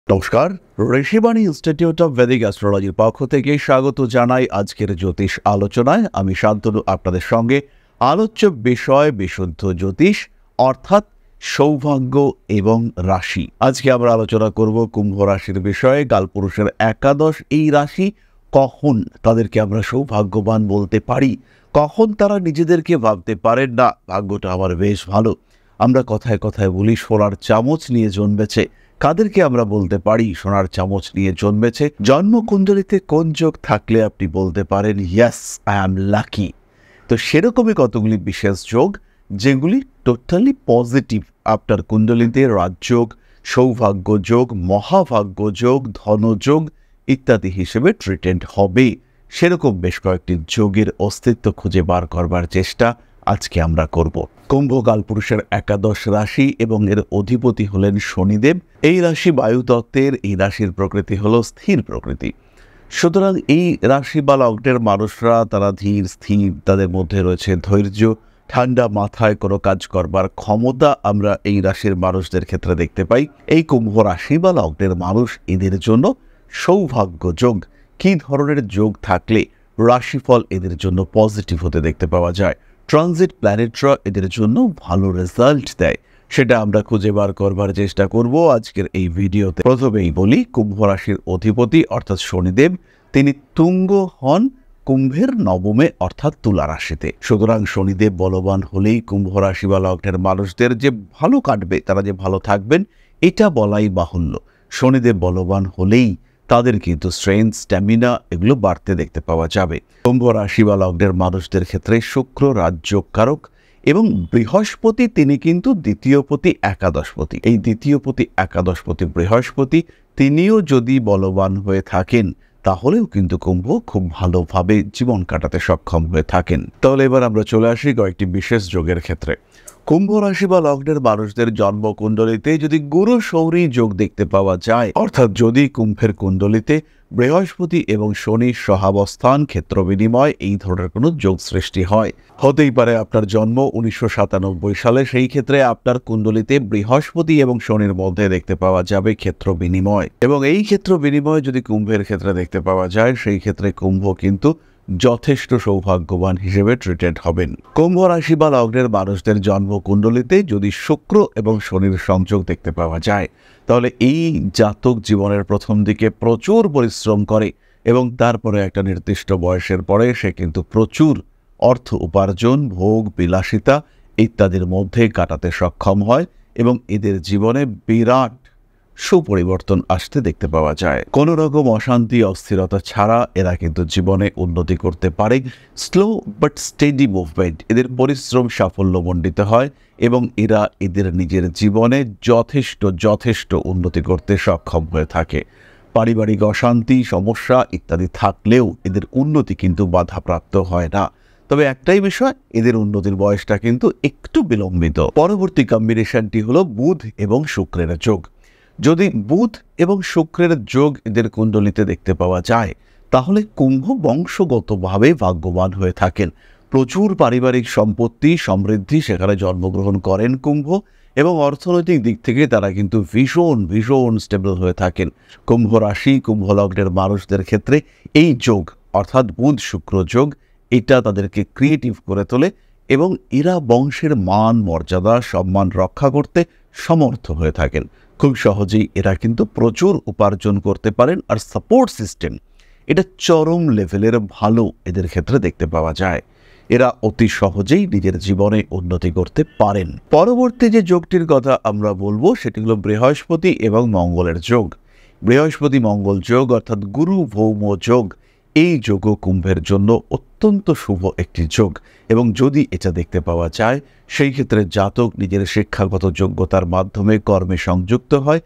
নমস্কার, Rishibani institute of Vedic অ্যাস্ট্রোলজির পক্ষ থেকে স্বাগত জানাই আজকের জ্যোতিষ আলোচনায়। আমি শান্তনু আপনাদের সঙ্গে। আলোচ্য বিষয় বিশুদ্ধ জ্যোতিষ অর্থাৎ সৌভাগ্য এবং রাশি। আজকে আমরা আলোচনা করব কুম্ভ রাশির বিষয়ে। কালপুরুষের একাদশ এই রাশি, কখন তাদেরকে আমরা সৌভাগ্যবান বলতে পারি, কখন তারা নিজেদেরকে ভাবতে পারেন না ভাগ্যটা আমার বেশ ভালো। আমরা কথায় কথায় বলি সোনার চামচ নিয়ে জন্মেছে, কাদেরকে আমরা বলতে পারি সোনার চামচ নিয়ে জন্মেছে? জন্মকুণ্ডলিতে কোন যোগ থাকলে আপনি বলতে পারেন ইয়েস আই অ্যাম লাকি। তো সেরকমই কতগুলি বিশেষ যোগ যেগুলি টোটালি পজিটিভ আপনার কুণ্ডলিতে রাজযোগ, সৌভাগ্য যোগ, মহাভাগ্য যোগ, ধনযোগ ইত্যাদি হিসেবে ট্রিটেড হবে। সেরকম বেশ কয়েকটি যোগের অস্তিত্ব খুঁজে বার করবার চেষ্টা আজকে আমরা করব। কুম্ভ কালপুরুষের একাদশ রাশি এবং এর অধিপতি হলেন শনিদেব। এই রাশি বায়ুতত্ত্বের, এই রাশির প্রকৃতি হলো স্থির প্রকৃতি। সুতরাং এই রাশি বা লগ্নের মানুষরা তারা ধীর স্থির, তাদের মধ্যে রয়েছে ধৈর্য, ঠান্ডা মাথায় কোনো কাজ করবার ক্ষমতা আমরা এই রাশির মানুষদের ক্ষেত্রে দেখতে পাই। এই কুম্ভ রাশি বা লগ্নের মানুষ, এদের জন্য সৌভাগ্য যোগ, কী ধরনের যোগ থাকলে রাশিফল এদের জন্য পজিটিভ হতে দেখতে পাওয়া যায়, ট্রানজিট প্ল্যানেটরা এদের জন্য ভালো রেজাল্ট দেয়, সেটা আমরা খুঁজে বার করবার চেষ্টা করব আজকের এই ভিডিওতে। প্রথমেই বলি, কুম্ভ রাশির অধিপতি অর্থাৎ শনিদেব, তিনি তুঙ্গ হন কুম্ভের নবমে অর্থাৎ তুলা রাশিতে। সুতরাং শনিদেব বলবান হলেই কুম্ভ রাশি বা লগ্নের মানুষদের যে ভালো কাটবে, তারা যে ভালো থাকবেন, এটা বলাই বাহুল্য। শনিদেব বলবান হলেই তাদের কিন্তু স্ট্রেংথ, স্ট্যামিনা এগুলো বাড়তে দেখতে পাওয়া যাবে। কুম্ভ রাশি বা লগ্নের মানুষদের ক্ষেত্রে শুক্র রাজযোগকারক এবং বৃহস্পতি তিনি কিন্তু দ্বিতীয়পতি একাদশপতি। এই দ্বিতীয়পতি একাদশপতি বৃহস্পতি তিনিও যদি বলবান হয়ে থাকেন, তাহলেও কিন্তু কুম্ভ খুব ভালোভাবে জীবন কাটাতে সক্ষম হয়ে থাকেন। তাহলে এবার আমরা চলে আসি কয়েকটি বিশেষ যোগের ক্ষেত্রে। কুম্ভ রাশি বা লগ্নের মানুষদের জন্মকুণ্ডলিতে যদি গুরু শৌরী যোগ দেখতে পাওয়া যায়, অর্থাৎ যদি কুম্ভের কুণ্ডলিতে বৃহস্পতি এবং শনির সহাবস্থান, ক্ষেত্র বিনিময় এই ধরনের কোনো যোগ সৃষ্টি হয়, হতেই পারে আপনার জন্ম 1997 সালে, সেই ক্ষেত্রে আপনার কুণ্ডলিতে বৃহস্পতি এবং শনির মধ্যে দেখতে পাওয়া যাবে ক্ষেত্র বিনিময়, এবং এই ক্ষেত্র বিনিময় যদি কুম্ভের ক্ষেত্রে দেখতে পাওয়া যায়, সেই ক্ষেত্রে কুম্ভ কিন্তু যথেষ্ট সৌভাগ্যবান হিসেবে ট্রিটেড হবেন। কুম্ভ রাশি বা লগ্নের মানুষদের জন্মকুণ্ডলিতে যদি শুক্র এবং শনির সংযোগ দেখতে পাওয়া যায়, তাহলে এই জাতক জীবনের প্রথম দিকে প্রচুর পরিশ্রম করে এবং তারপরে একটা নির্দিষ্ট বয়সের পরে সে কিন্তু প্রচুর অর্থ উপার্জন, ভোগ বিলাসিতা ইত্যাদির মধ্যে কাটাতে সক্ষম হয় এবং এদের জীবনে বিরাট সুপরিবর্তন আসতে দেখতে পাওয়া যায়। কোনো রকম অশান্তি, অস্থিরতা ছাড়া এরা কিন্তু জীবনে উন্নতি করতে পারে। স্লো বাট স্টেডি মুভমেন্ট, এদের পরিশ্রম সাফল্যমণ্ডিত হয় এবং এরা এদের নিজের জীবনে যথেষ্ট উন্নতি করতে সক্ষম হয়ে থাকে। পারিবারিক অশান্তি, সমস্যা ইত্যাদি থাকলেও এদের উন্নতি কিন্তু বাধাপ্রাপ্ত হয় না। তবে একটাই বিষয়, এদের উন্নতির বয়সটা কিন্তু একটু বিলম্বিত। পরবর্তী কম্বিনেশনটি হলো বুধ এবং শুক্রের যোগ। যদি বুধ এবং শুক্রের যোগ এদের কুণ্ডলিতে দেখতে পাওয়া যায়, তাহলে কুম্ভ বংশগতভাবে ভাগ্যবান হয়ে থাকেন। প্রচুর পারিবারিক সম্পত্তি, সমৃদ্ধি সেখানে জন্মগ্রহণ করেন কুম্ভ, এবং অর্থনৈতিক দিক থেকে তারা কিন্তু ভীষণ স্টেবল হয়ে থাকেন। কুম্ভ রাশি, কুম্ভ লগ্নের মানুষদের ক্ষেত্রে এই যোগ অর্থাৎ বুধ শুক্র যোগ, এটা তাদেরকে ক্রিয়েটিভ করে তোলে এবং এরা বংশের মান, মর্যাদা, সম্মান রক্ষা করতে সমর্থ হয়ে থাকেন। খুব সহজেই এরা কিন্তু প্রচুর উপার্জন করতে পারেন, আর সাপোর্ট সিস্টেম এটা চরম লেভেলের ভালো এদের ক্ষেত্রে দেখতে পাওয়া যায়। এরা অতি সহজেই নিজের জীবনে উন্নতি করতে পারেন। পরবর্তী যে যোগটির কথা আমরা বলবো সেটি হলো বৃহস্পতি এবং মঙ্গলের যোগ। বৃহস্পতি মঙ্গল যোগ অর্থাৎ গুরু ভৌম যোগ, এই যোগও কুম্ভের জন্য অত্যন্ত শুভ একটি যোগ, এবং যদি এটা দেখতে পাওয়া যায়, সেই ক্ষেত্রে জাতক নিজের শিক্ষাগত যোগ্যতার মাধ্যমে কর্মে সংযুক্ত হয়।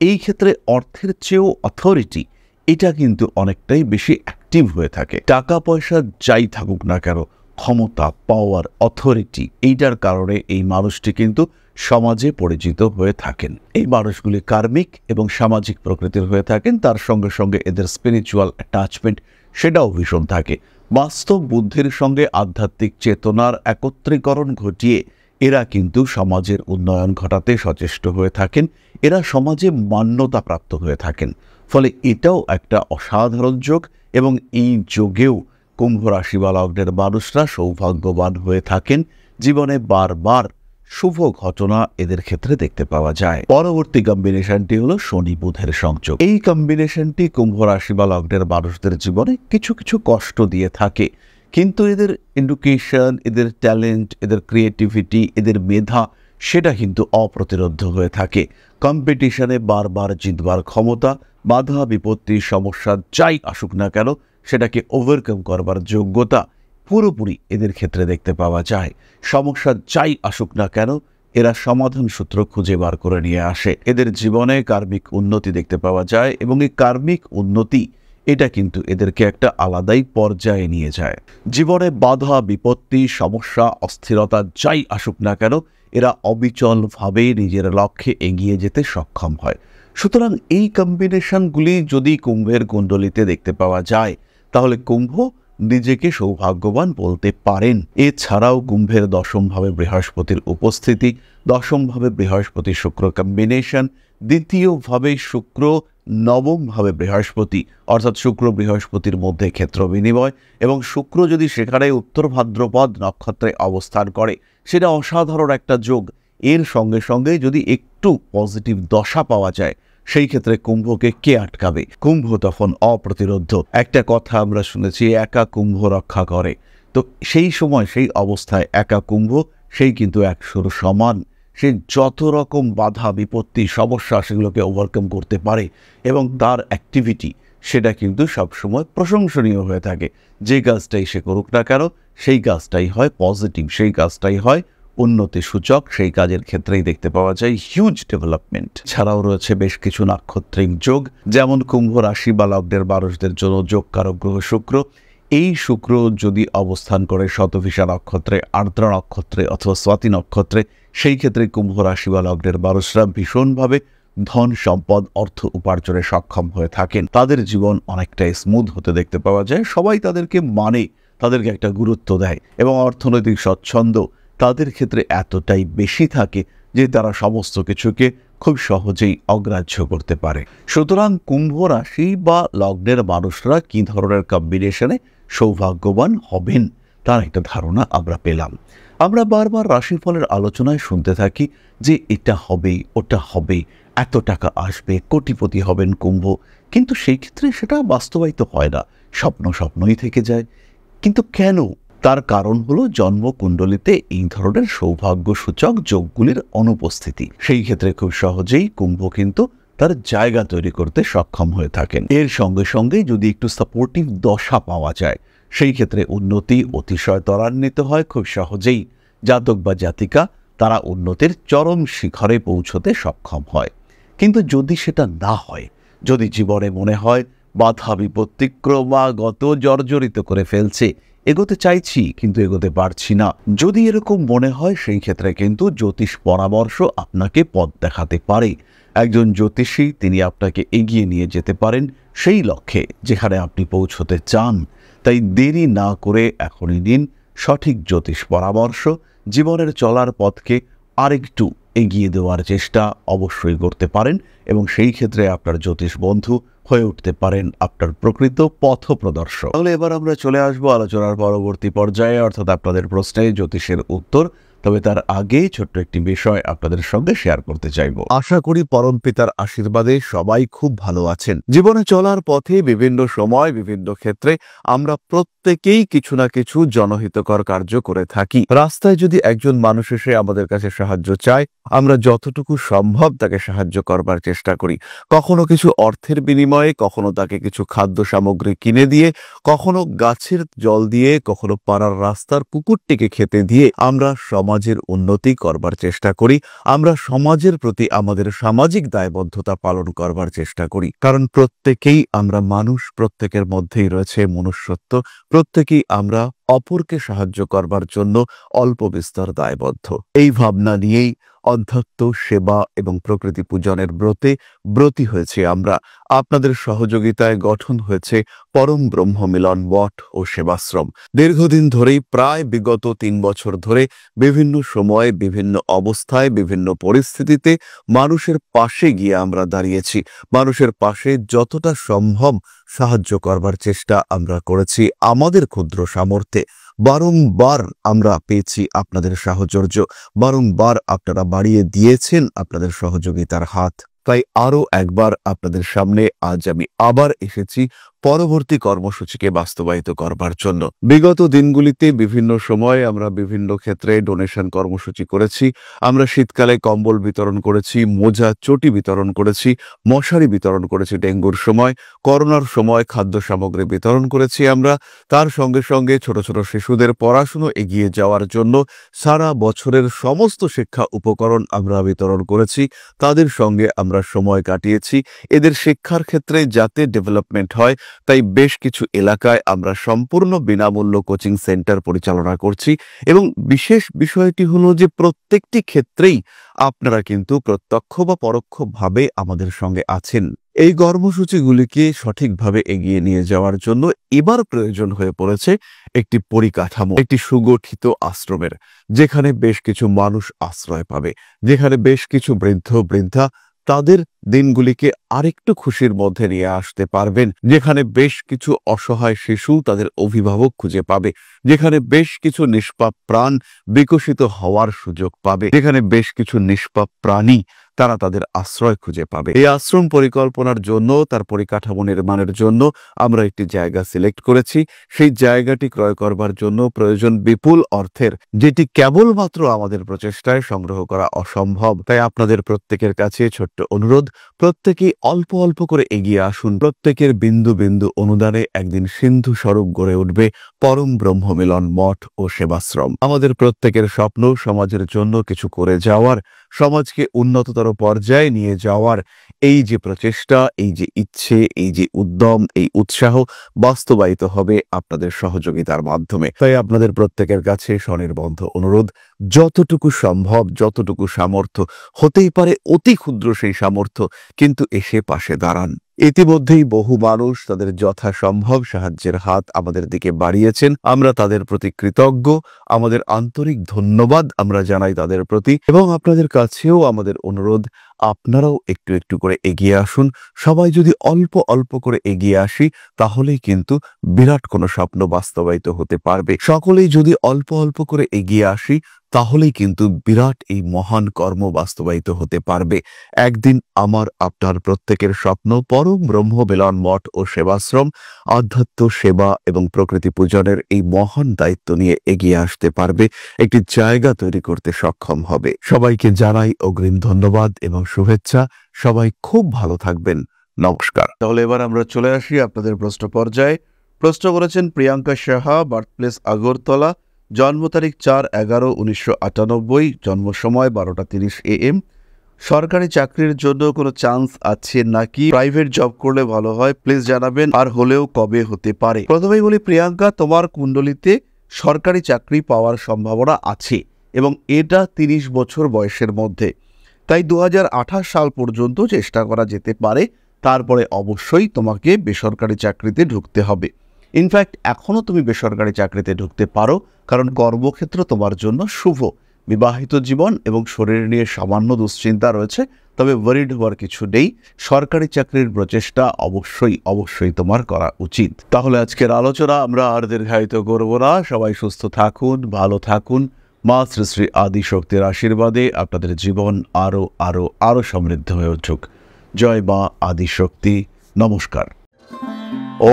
এই ক্ষেত্রে অর্থের চেয়েও অথরিটি এটা কিন্তু অনেকটাই বেশি অ্যাক্টিভ হয়ে থাকে। টাকা পয়সা যাই থাকুক না কেন, ক্ষমতা, পাওয়ার, অথরিটি এইটার কারণে এই মানুষটি কিন্তু সমাজে পরিচিত হয়ে থাকেন। এই মানুষগুলি কার্মিক এবং সামাজিক প্রকৃতির হয়ে থাকেন। তার সঙ্গে সঙ্গে এদের স্পিরিচুয়াল অ্যাটাচমেন্ট সেটাও ভীষণ থাকে। বাস্তব বুদ্ধির সঙ্গে আধ্যাত্মিক চেতনার একত্রীকরণ ঘটিয়ে এরা কিন্তু সমাজের উন্নয়ন ঘটাতে সচেষ্ট হয়ে থাকেন, এরা সমাজে মান্যতা প্রাপ্ত হয়ে থাকেন। ফলে এটাও একটা অসাধারণ যোগ, এবং এই যোগেও কুম্ভ রাশি বা লগ্নের মানুষরা সৌভাগ্যবান হয়ে থাকেন। জীবনে বারবার শুভ ঘটনা এদের ক্ষেত্রে দেখতে পাওয়া যায়। পরবর্তী কম্বিনেশনটি হলো শনি বুধের সংযোগ। এই কম্বিনেশনটি কুম্ভ রাশি বা লগ্নের মানুষদের জীবনে কিছু কিছু কষ্ট দিয়ে থাকে, কিন্তু এদের এডুকেশন, এদের ট্যালেন্ট, এদের ক্রিয়েটিভিটি, এদের মেধা সেটা কিন্তু অপ্রতিরোধ্য হয়ে থাকে। কম্পিটিশনে বারবার জিতবার ক্ষমতা, বাধা বিপত্তি সমস্যা যাই আসুক না কেন সেটাকে ওভারকাম করবার যোগ্যতা পুরোপুরি এদের ক্ষেত্রে দেখতে পাওয়া যায়। সমস্যা যাই আসুক না কেন এরা সমাধান সূত্র খুঁজে বার করে নিয়ে আসে। এদের জীবনে কার্মিক উন্নতি দেখতে পাওয়া যায়, এবং এই কার্মিক উন্নতি এটা কিন্তু এদেরকে একটা আলাদাই পর্যায়ে নিয়ে যায়। জীবনে বাধা বিপত্তি সমস্যা অস্থিরতা যাই আসুক না কেন এরা অবিচলভাবে নিজের লক্ষ্যে এগিয়ে যেতে সক্ষম হয়। সুতরাং এই কম্বিনেশনগুলি যদি কুম্ভের কুণ্ডলিতে দেখতে পাওয়া যায় তাহলে কুম্ভ নিজেকে সৌভাগ্যবান বলতে পারেন। এছাড়াও কুম্ভের দশমভাবে বৃহস্পতির উপস্থিতি, দশমভাবে বৃহস্পতি শুক্র কম্বিনেশন, দ্বিতীয়ভাবে শুক্র নবমভাবে বৃহস্পতি, অর্থাৎ শুক্র বৃহস্পতির মধ্যে ক্ষেত্র বিনিময়, এবং শুক্র যদি সেখানে উত্তর ভাদ্রপদ নক্ষত্রে অবস্থান করে সেটা অসাধারণ একটা যোগ। এর সঙ্গে সঙ্গে যদি একটু পজিটিভ দশা পাওয়া যায় সেই ক্ষেত্রে কুম্ভকে কে আটকাবে? কুম্ভ তখন অপ্রতিরোধ্য। একটা কথা আমরা শুনেছি, একা কুম্ভ রক্ষা করে। তো সেই সময় সেই অবস্থায় একা কুম্ভ সেই কিন্তু 100 সমান। সে যত রকম বাধা বিপত্তি সমস্যা সেগুলোকে ওভারকাম করতে পারে, এবং তার অ্যাক্টিভিটি সেটা কিন্তু সবসময় প্রশংসনীয় হয়ে থাকে। যে কাজটাই সে করুক না কেন সেই কাজটাই হয় পজিটিভ, সেই কাজটাই হয় উন্নতি সূচক। সেই কাজের ক্ষেত্রেই দেখতে পাওয়া যায় হিউজ ডেভেলপমেন্ট। ছাড়াও রয়েছে বেশ কিছু নাক্ষত্রিক যোগ, যেমন কুম্ভ রাশি বা লগ্নের মানুষদের জন্য যোগকারক গ্রহ শুক্র। এই শুক্র যদি অবস্থান করে শতভিষা নক্ষত্রে, আর্দ্রা নক্ষত্রে অথবা স্বাতি নক্ষত্রে, সেই ক্ষেত্রে কুম্ভ রাশি বা লগ্নের মানুষরা ভীষণভাবে ধন সম্পদ অর্থ উপার্জনে সক্ষম হয়ে থাকেন। তাদের জীবন অনেকটাই স্মুথ হতে দেখতে পাওয়া যায়। সবাই তাদেরকে মানে, তাদেরকে একটা গুরুত্ব দেয়, এবং অর্থনৈতিক স্বচ্ছন্দ তাদের ক্ষেত্রে এতটাই বেশি থাকে যে তারা সমস্ত কিছুকে খুব সহজেই অগ্রাহ্য করতে পারে। সুতরাং কুম্ভ রাশি বা লগ্নের মানুষরা কী ধরনের কম্বিনেশনে সৌভাগ্যবান হবেন তার একটা ধারণা আমরা পেলাম। আমরা বারবার রাশিফলের আলোচনায় শুনতে থাকি যে এটা হবে, ওটা হবে, এত টাকা আসবে, কোটিপতি হবেন কুম্ভ, কিন্তু সেই ক্ষেত্রে সেটা বাস্তবায়িত হয় না, স্বপ্ন স্বপ্নই থেকে যায়। কিন্তু কেন? তার কারণ হলো জন্মকুণ্ডলিতে এই ধরনের সৌভাগ্যসূচক যোগগুলির অনুপস্থিতি। সেই ক্ষেত্রে খুব সহজেই কুম্ভ কিন্তু তার জায়গা তৈরি করতে সক্ষম হয়ে থাকেন। এর সঙ্গে সঙ্গে যদি একটু সাপোর্টিভ দশা পাওয়া যায় সেই ক্ষেত্রে উন্নতি অতিশয় ত্বরান্বিত হয় খুব সহজেই। জাতক বা জাতিকা তারা উন্নতির চরম শিখরে পৌঁছতে সক্ষম হয়। কিন্তু যদি সেটা না হয়, যদি জীবনে মনে হয় বাধা বিপত্তি ক্রমাগত জর্জরিত করে ফেলছে, এগোতে চাইছি কিন্তু এগোতে পারছি না, যদি এরকম মনে হয় সেই ক্ষেত্রে কিন্তু জ্যোতিষ পরামর্শ আপনাকে পথ দেখাতে পারে। একজন জ্যোতিষী তিনি আপনাকে এগিয়ে নিয়ে যেতে পারেন সেই লক্ষ্যে যেখানে আপনি পৌঁছতে চান। তাই দেরি না করে এখনই নিন সঠিক জ্যোতিষ পরামর্শ। জীবনের চলার পথকে আরেকটু এগিয়ে দেওয়ার চেষ্টা অবশ্যই করতে পারেন, এবং সেই ক্ষেত্রে আপনার জ্যোতিষ বন্ধু হয়ে উঠতে পারেন আপনার প্রকৃত পথ প্রদর্শক। তাহলে এবার আমরা চলে আসবো আলোচনার পরবর্তী পর্যায়ে, অর্থাৎ আপনাদের প্রশ্নে জ্যোতিষের উত্তর। তবে তার আগে ছোট্ট একটি বিষয় আপনাদের সঙ্গে শেয়ার করতে চাইব। আশা করি পরম পিতার আশীর্বাদে সবাই খুব ভালো আছেন। জীবনে চলার পথে বিভিন্ন সময় বিভিন্ন ক্ষেত্রে আমরা প্রত্যেকেই কিছু না কিছু জনহিতকর কার্য করে থাকি। রাস্তায় যদি একজন মানুষ এসে আমাদের কাছে সাহায্য চায়, আমরা যতটুকু সম্ভব তাকে সাহায্য করবার চেষ্টা করি। কখনো কিছু অর্থের বিনিময়ে, কখনো তাকে কিছু খাদ্য সামগ্রী কিনে দিয়ে, কখনো গাছের জল দিয়ে, কখনো পাড়ার রাস্তার কুকুরটিকে খেতে দিয়ে আমরা সমাজের উন্নতি করবার চেষ্টা করি। আমরা সমাজের প্রতি আমাদের সামাজিক দায়বদ্ধতা পালন করবার চেষ্টা করি, কারণ প্রত্যেকেই আমরা মানুষ, প্রত্যেকের মধ্যেই রয়েছে মনুষ্যত্ব, প্রত্যেকেই আমরা অপরকে সাহায্য করবার জন্য অল্প বিস্তর দায়বদ্ধ। এই ভাবনা নিয়েই অধ্যাত্ম সেবা এবং প্রকৃতি পূজনের ব্রতে ব্রতী হয়েছি আমরা। আপনাদের সহযোগিতায় গঠন হয়েছে পরম ব্রহ্ম মিলন মঠ ও সেবাশ্রম। দীর্ঘদিন ধরেই, প্রায় বিগত 3 বছর ধরে বিভিন্ন সময়ে, বিভিন্ন অবস্থায়, বিভিন্ন পরিস্থিতিতে মানুষের পাশে গিয়ে আমরা দাঁড়িয়েছি। মানুষের পাশে যতটা সম্ভব সাহায্য করবার চেষ্টা আমরা করেছি আমাদের ক্ষুদ্র সামর্থ্যে। বারংবার আমরা পেয়েছি আপনাদের সাহচর্য, বারংবার আপনারা বাড়িয়ে দিয়েছেন আপনাদের সহযোগিতার হাত। তাই আরও একবার আপনাদের সামনে আজ আমি আবার এসেছি পরবর্তী কর্মসূচিকে বাস্তবায়িত করবার জন্য। বিগত দিনগুলিতে বিভিন্ন সময়ে আমরা বিভিন্ন ক্ষেত্রে ডোনেশন কর্মসূচি করেছি। আমরা শীতকালে কম্বল বিতরণ করেছি, মোজা চটি বিতরণ করেছি, মশারি বিতরণ করেছি ডেঙ্গুর সময়, করোনার সময় খাদ্য সামগ্রী বিতরণ করেছি আমরা। তার সঙ্গে সঙ্গে ছোট ছোট শিশুদের পড়াশুনো এগিয়ে যাওয়ার জন্য সারা বছরের সমস্ত শিক্ষা উপকরণ আমরা বিতরণ করেছি। তাদের সঙ্গে আমরা সময় কাটিয়েছি। এদের শিক্ষার ক্ষেত্রে যাতে ডেভেলপমেন্ট হয়, তাই বেশ কিছু এলাকায় আমরা সম্পূর্ণ বিনামূল্য কোচিং সেন্টার পরিচালনা করছি। এবং বিশেষ বিষয়টি হলো যে প্রত্যেকটি ক্ষেত্রেই আপনারা কিন্তু প্রত্যক্ষ বা পরোক্ষভাবে আমাদের সঙ্গে আছেন। এই কর্মসূচিগুলিকে সঠিকভাবে এগিয়ে নিয়ে যাওয়ার জন্য এবার প্রয়োজন হয়ে পড়েছে একটি পরিকাঠামো, একটি সুগঠিত আশ্রমের, যেখানে বেশ কিছু মানুষ আশ্রয় পাবে, যেখানে বেশ কিছু বৃদ্ধ বৃদ্ধা তাদের দিনগুলিকে আরেকটু খুশির মধ্যে নিয়ে আসতে পারবেন, যেখানে বেশ কিছু অসহায় শিশু তাদের অভিভাবক খুঁজে পাবে, যেখানে বেশ কিছু নিষ্পাপ প্রাণ বিকশিত হওয়ার সুযোগ পাবে, যেখানে বেশ কিছু নিষ্পাপ প্রাণী তারা তাদের আশ্রয় খুঁজে পাবে। এই আশ্রম পরিকল্পনার জন্য, তার পরিকাঠামো নির্মাণের জন্য আমরা একটি জায়গা সিলেক্ট করেছি। সেই জায়গাটি ক্রয় করবার জন্য প্রয়োজন বিপুল অর্থের, যেটি কেবলমাত্র আমাদের প্রচেষ্টায় সংগ্রহ করা অসম্ভব। তাই আপনাদের প্রত্যেকের কাছে ছোট্ট অনুরোধ, প্রত্যেকেই অল্প অল্প করে এগিয়ে আসুন। প্রত্যেকের বিন্দু বিন্দু অনুদানে একদিন সিন্ধু স্বরূপ গড়ে উঠবে পরম ব্রহ্ম মিলন মঠ ও সেবাশ্রম। আমাদের প্রত্যেকের স্বপ্ন সমাজের জন্য কিছু করে যাওয়ার, সমাজকে উন্নততর পর্যায়ে নিয়ে যাওয়ার এই যে প্রচেষ্টা, এই যে ইচ্ছে, এই যে উদ্যম, এই উৎসাহ বাস্তবায়িত হবে আপনাদের সহযোগিতার মাধ্যমে। তাই আপনাদের প্রত্যেকের কাছে স্বনির্বন্ধ অনুরোধ, যতটুকু সম্ভব, যতটুকু সামর্থ্য, হতেই পারে অতি ক্ষুদ্র সেই সামর্থ্য, কিন্তু এসে পাশে দাঁড়ান। ইতিমধ্যেই বহু মানুষ তাদের যথাসম্ভব সাহায্যের হাত আমাদের দিকে বাড়িয়েছেন। আমরা তাদের প্রতি কৃতজ্ঞ, আমাদের আন্তরিক ধন্যবাদ আমরা জানাই তাদের প্রতি। এবং আপনাদের কাছেও আমাদের অনুরোধ, আপনারাও একটু একটু করে এগিয়ে আসুন। সবাই যদি অল্প অল্প করে এগিয়ে আসি, তাহলেই কিন্তু বিরাট কোনো স্বপ্ন বাস্তবায়িত হতে পারবে। সকলেই যদি অল্প অল্প করে এগিয়ে আসি, তাহলেই কিন্তু বিরাট এই মহান কর্ম বাস্তবায়িত হতে পারবে। একদিন আমার আপনার প্রত্যেকের স্বপ্ন পরম ব্রহ্ম মিলন মঠ ও সেবাশ্রম আধ্যাত্ম সেবা এবং প্রকৃতি পূজনের এই মহান দায়িত্ব নিয়ে এগিয়ে আসতে পারবে, একটি জায়গা তৈরি করতে সক্ষম হবে। সবাইকে জানাই অগ্রিম ধন্যবাদ এবং শুভেচ্ছা। সবাই খুব ভালো থাকবেন। নমস্কার। তাহলে এবার আমরা চলে আসি আপনাদের প্রশ্ন পর্যায়ে। প্রশ্ন করেছেন প্রিয়াঙ্কা সাহা, বার্থপ্লেস আগরতলা, জন্ম তারিখ 4/11/1998, জন্ম সময় 12:30 AM। সরকারি চাকরির জন্য কোনো চান্স আছে নাকি? প্রাইভেট জব করলে ভালো হয়, প্লিজ জানাবেন। আর হলেও কবে হতে পারে? প্রথমেই বলি প্রিয়াঙ্কা, তোমার কুণ্ডলিতে সরকারি চাকরি পাওয়ার সম্ভাবনা আছে এবং এটা 30 বছর বয়সের মধ্যে। তাই 2028 সাল পর্যন্ত চেষ্টা করা যেতে পারে। তারপরে অবশ্যই তোমাকে বেসরকারি চাকরিতে ঢুকতে হবে। ইনফ্যাক্ট এখনও তুমি বেসরকারি চাকরিতে ঢুকতে পারো, কারণ কর্মক্ষেত্র তোমার জন্য শুভ। বিবাহিত জীবন এবং শরীর নিয়ে সামান্য দুশ্চিন্তা রয়েছে, তবে ওয়ারিড হওয়ার কিছু নেই। সরকারি চাকরির প্রচেষ্টা অবশ্যই অবশ্যই তোমার করা উচিত। তাহলে আজকের আলোচনা আমরা আর দীর্ঘায়িত করব না। সবাই সুস্থ থাকুন, ভালো থাকুন। মা শ্রী শ্রী আদিশক্তির আশীর্বাদে আপনাদের জীবন আরো আরো আরো সমৃদ্ধ হয়ে উঠুক। জয় মা আদিশক্তি। নমস্কার।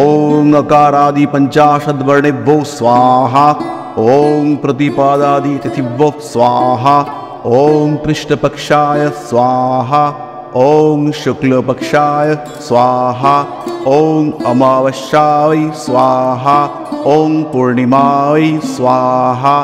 ओम अकारादि पंचाशद्वर्णेभ्यो स्वाहा। ओम प्रतिपादादि तिथिभ्यो स्वाहा। ओम कृष्णपक्षाय स्वाहा। ओम शुक्लपक्षाय स्वाहा। ओम अमावस्याय स्वाहा। ओम पूर्णिमाय स्वाहा।